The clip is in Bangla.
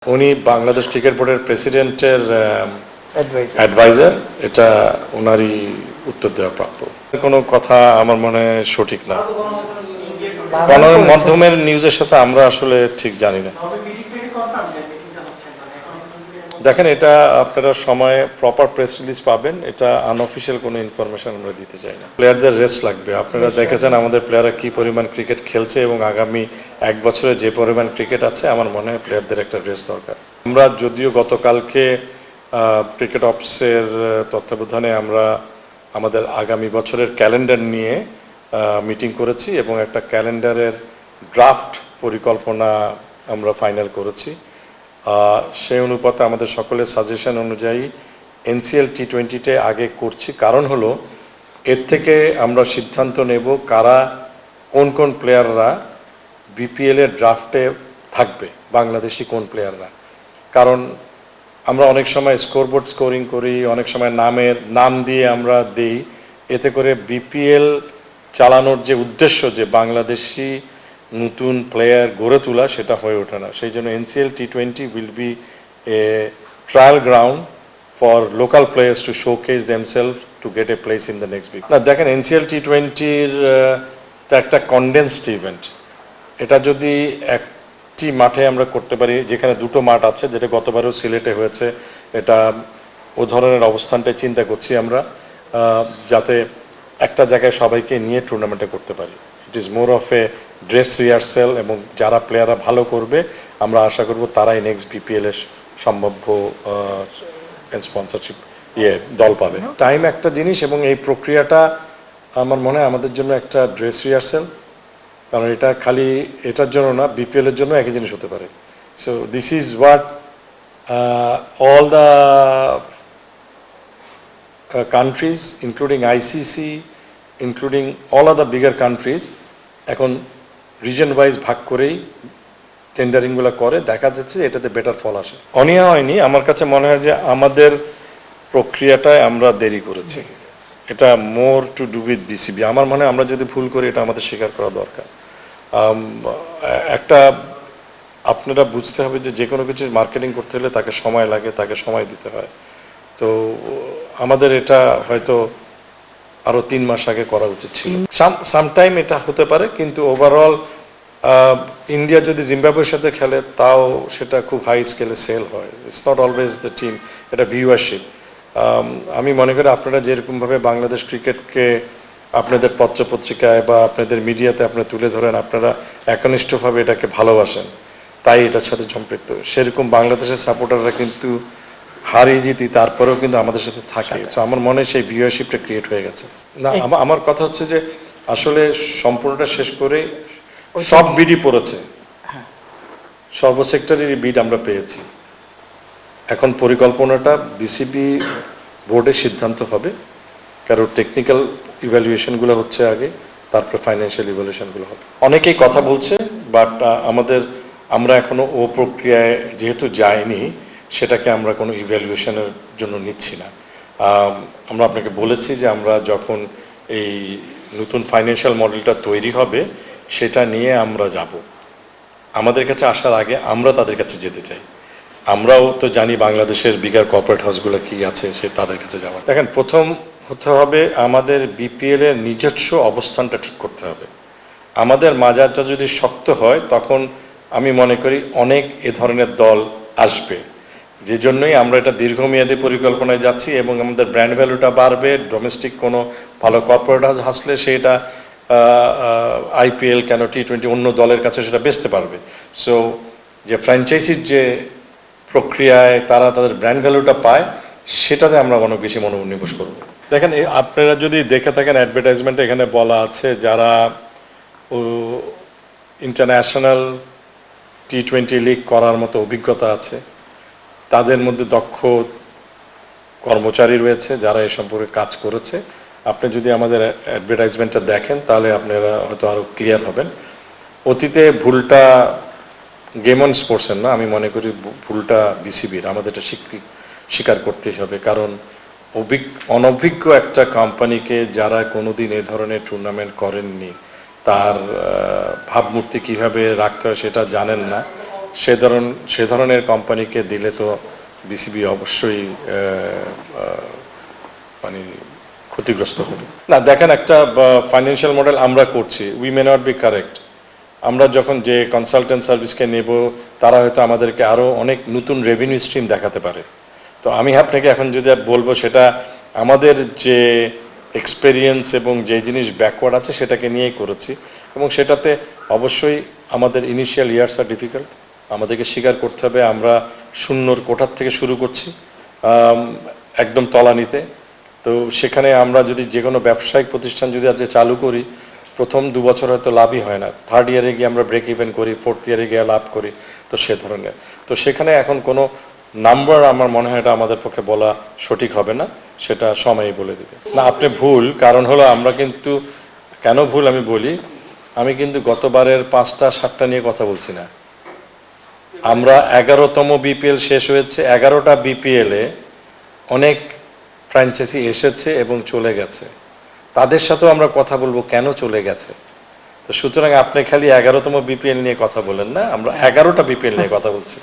উনি বাংলাদেশ ক্রিকেট বোর্ডের প্রেসিডেন্টের অ্যাডভাইজার, এটা ওনারই উত্তর দেওয়া প্রাপ্য। কোনো কথা আমার মনে হয় সঠিক না। গণমাধ্যমের নিউজের সাথে আমরা আসলে ঠিক জানি না। দেখেন, এটা আপনারা সময়ে প্রপার প্রেস রিলিজ পাবেন। এটা আনঅফিশিয়াল কোনো ইনফরমেশন আমরা দিতে চাই না। প্লেয়ারদের রেস্ট লাগবে। আপনারা দেখেছেন আমাদের প্লেয়াররা কি পরিমাণ ক্রিকেট খেলছে এবং আগামী এক বছরে যে পরিমাণ ক্রিকেট আছে, আমার মনে হয় প্লেয়ারদের একটা রেস্ট দরকার। আমরা যদিও গতকালকে ক্রিকেট অফিসের তত্ত্বাবধানে আমরা আমাদের আগামী বছরের ক্যালেন্ডার নিয়ে মিটিং করেছি এবং একটা ক্যালেন্ডারের ড্রাফট পরিকল্পনা আমরা ফাইনাল করেছি। সেই অনুপাতে আমাদের সকলের সাজেশন অনুযায়ী এনসিএল টি20তে আগে করছি। কারণ হলো এর থেকে আমরা সিদ্ধান্ত নেব কারা কোন কোন প্লেয়াররা বিপিএলের ড্রাফটে থাকবে, বাংলাদেশি কোন প্লেয়াররা। কারণ আমরা অনেক সময় স্কোরবোর্ড স্কোরিং করি, অনেক সময় নাম দিয়ে আমরা দিই, এতে করে বিপিএল চালানোর যে উদ্দেশ্য, যে বাংলাদেশি নতুন প্লেয়ার গড়ে তোলা, সেটা হয়ে ওঠে না। সেই জন্য এনসিএল টি20 will be a trial ground for local players to showcase themselves to get a place in the next week. না, দেখেন, এনসিএল টি20-র একটা কনডেন্সড ইভেন্ট। এটা যদি একটি মাঠে আমরা করতে পারি, যেখানে দুটো মাঠ আছে, যেটা গতবারও সিলেটে হয়েছে, এটা ও ধরনের অবস্থানটাই চিন্তা করছি আমরা, যাতে একটা জায়গায় সবাইকে নিয়ে টুর্নামেন্টে করতে পারি। It is more of A dress rehearsal, এবং যারা প্লেয়াররা ভালো করবে আমরা আশা করব তারাই নেক্সট বিপিএল এর সম্ভাব্য স্পন্সরশিপ দল পাবে। টাইম একটা জিনিস, এবং এই প্রক্রিয়াটা আমার মনে হয় আমাদের জন্য একটা ড্রেস রিহার্সেল। কারণ এটা খালি এটার জন্য না, বিপিএল এর জন্য একই জিনিস হতে পারে। So this is what all the countries including ICC, including all other bigger countries, এখন রিজন ওয়াইজ ভাগ করেই টেন্ডারিংগুলো করে। দেখা যাচ্ছে এটাতে বেটার ফল আসে। অনিয়া হয়নি, আমার কাছে মনে হয় যে আমাদের প্রক্রিয়াটায় আমরা দেরি করেছি। এটা more to do with BCB. আমার মনে হয় আমরা যদি ভুল করি, এটা আমাদের স্বীকার করা দরকার। একটা আপনারা বুঝতে হবে যে কোনো কিছু মার্কেটিং করতে হলে তাকে সময় লাগে, তাকে সময় দিতে হয়। তো আমাদের এটা হয়তো আরও 3 মাস আগে করা উচিত ছিল। সামটাইম এটা হতে পারে, কিন্তু ওভারঅল ইন্ডিয়া যদি জিম্বাবুয়ের সাথে খেলে, তাও সেটা খুব হাই স্কেলে সেল হয়। It's not always the team, এটা ভিউয়ারশিপ। আমি মনে করি আপনারা যেরকমভাবে বাংলাদেশ ক্রিকেটকে আপনাদের পত্রপত্রিকায় বা আপনাদের মিডিয়াতে আপনারা তুলে ধরেন, আপনারা একনিষ্ঠভাবে এটাকে ভালোবাসেন, তাই এটার সাথে সম্পৃক্ত। সেরকম বাংলাদেশের সাপোর্টাররা কিন্তু হারিয়ে জিতি তারপরেও কিন্তু আমাদের সাথে থাকে। তো আমার মনে হয় সেই ভিউয়ারশিপটা ক্রিয়েট হয়ে গেছে। না, আমার কথা হচ্ছে যে আসলে সম্পূর্ণটা শেষ করে সব বিডই পড়েছে, সর্বসেক্টরেরই বিড আমরা পেয়েছি। এখন পরিকল্পনাটা বিসিবি বোর্ডের সিদ্ধান্ত হবে, কারণ টেকনিক্যাল ইভ্যালুয়েশনগুলো হচ্ছে আগে, তারপরে ফাইন্যান্সিয়াল ইভ্যালুয়েশনগুলো হবে। অনেকেই কথা বলছে, বাট আমরা এখনো ও প্রক্রিয়ায় যেহেতু যাইনি, সেটাকে আমরা কোনো ইভ্যালুয়েশনের জন্য নিচ্ছি না। আমরা আপনাকে বলেছি যে আমরা যখন এই নতুন ফাইন্যান্সিয়াল মডেলটা তৈরি হবে, সেটা নিয়ে আমরা যাব। আমাদের কাছে আসার আগে আমরা তাদের কাছে যেতে চাই। আমরাও তো জানি বাংলাদেশের বিগার কর্পোরেট হাউসগুলো কি আছে, সে তাদের কাছে যাওয়া। দেখেন, প্রথম হতে হবে আমাদের বিপিএল এর নিজস্ব অবস্থানটা ঠিক করতে হবে। আমাদের মাজারটা যদি শক্ত হয়, তখন আমি মনে করি অনেক এ ধরনের দল আসবে। যে জন্যই আমরা এটা দীর্ঘমেয়াদী পরিকল্পনায় যাচ্ছি, এবং আমাদের ব্র্যান্ড ভ্যালুটা বাড়বে। ডোমেস্টিক কোনো ভালো কর্পোরেট হাউস আসলে সেটা আইপিএল কেন টি20 অন্য দলের কাছে সেটা বেচতে পারবে। সো যে ফ্র্যাঞ্চাইজির যে প্রক্রিয়ায় তারা তাদের ব্র্যান্ড ভ্যালুটা পায়, সেটাতে আমরা অনেক বেশি মনোনিবেশ করব। দেখেন, আপনারা যদি দেখে থাকেন অ্যাডভার্টাইজমেন্টে এখানে বলা আছে যারা ইন্টারন্যাশনাল টি20 লিগ করার মতো অভিজ্ঞতা আছে, তাদের মধ্যে দক্ষ কর্মচারী রয়েছে যারা এ সম্পর্কে কাজ করেছে। আপনি যদি আমাদের অ্যাডভার্টাইজমেন্টটা দেখেন, তাহলে আপনারা হয়তো আরও ক্লিয়ার হবেন। অতীতে ভুলটা গেম অন স্পোর্টসের না, আমি মনে করি ভুলটা বিসিবির। আমাদের এটা স্বীকার করতেই হবে, কারণ অনভিজ্ঞ একটা কোম্পানিকে যারা কোনোদিন এ ধরনের টুর্নামেন্ট করেননি, তার ভাবমূর্তি কীভাবে রাখতে হয় সেটা জানেন না, সে ধরনের কোম্পানিকে দিলে তো বিসিবি অবশ্যই মানে ক্ষতিগ্রস্ত হবে। না দেখেন, একটা ফাইন্যান্সিয়াল মডেল আমরা করছি, we may not be correct. আমরা যখন যে কনসালটেন্ট সার্ভিসকে নেব, তারা হয়তো আমাদেরকে আরও অনেক নতুন রেভিনিউ স্ট্রিম দেখাতে পারে। তো আমি আপনাকে এখন যদি বলবো, সেটা আমাদের যে এক্সপেরিয়েন্স এবং যে জিনিস ব্যাকওয়ার্ড আছে সেটাকে নিয়েই করেছি, এবং সেটাতে অবশ্যই আমাদের ইনিশিয়াল ইয়ার্স আর ডিফিকাল্ট। আমাদেরকে স্বীকার করতে হবে আমরা শূন্যর কোঠার থেকে শুরু করছি, একদম তলানিতে। তো সেখানে আমরা যদি যে কোনো ব্যবসায়িক প্রতিষ্ঠান যদি আজকে চালু করি, প্রথম 2 বছর হয়তো লাভই হয় না, থার্ড ইয়ারে গিয়ে আমরা ব্রেক ইভেন করি, ফোর্থ ইয়ারে গিয়ে লাভ করি। তো সে ধরনের, তো সেখানে এখন কোনো নাম্বার আমার মনে হয় এটা আমাদের পক্ষে বলা সঠিক হবে না, সেটা সময়ই বলে দেবে। না, আপনি ভুল, কারণ হলো আমরা কিন্তু, কেন ভুল আমি বলি, আমি কিন্তু গতবারের 5টা 7টা নিয়ে কথা বলছি না। আমরা 11তম বিপিএল শেষ হয়েছে, 11টা বিপিএলে অনেক ফ্র্যাঞ্চাইজি এসেছে এবং চলে গেছে, তাদের সাথেও আমরা কথা বলবো কেন চলে গেছে। তো সুতরাং আপনি খালি 11তম বিপিএল নিয়ে কথা বলেন না, আমরা 11টা বিপিএল নিয়ে কথা বলছি।